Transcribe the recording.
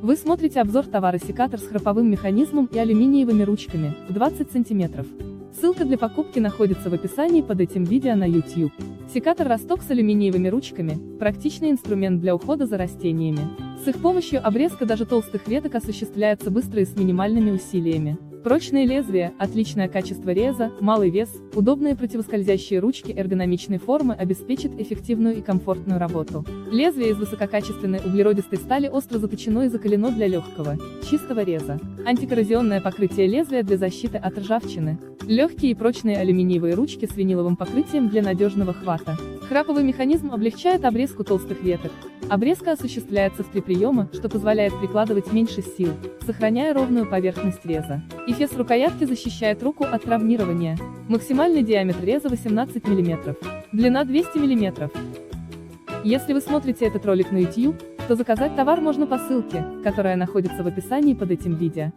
Вы смотрите обзор товара секатор с храповым механизмом и алюминиевыми ручками, 20 см. Ссылка для покупки находится в описании под этим видео на YouTube. Секатор Росток с алюминиевыми ручками – практичный инструмент для ухода за растениями. С их помощью обрезка даже толстых веток осуществляется быстро и с минимальными усилиями. Прочные лезвия, отличное качество реза, малый вес, удобные противоскользящие ручки эргономичной формы обеспечат эффективную и комфортную работу. Лезвие из высококачественной углеродистой стали остро заточено и закалено для легкого, чистого реза. Антикоррозионное покрытие лезвия для защиты от ржавчины. Легкие и прочные алюминиевые ручки с виниловым покрытием для надежного хвата. Храповый механизм облегчает обрезку толстых веток. Обрезка осуществляется в 3 приема, что позволяет прикладывать меньше сил, сохраняя ровную поверхность реза. Эфес рукоятки защищает руку от травмирования. Максимальный диаметр реза 18 мм. Длина 200 мм. Если вы смотрите этот ролик на YouTube, то заказать товар можно по ссылке, которая находится в описании под этим видео.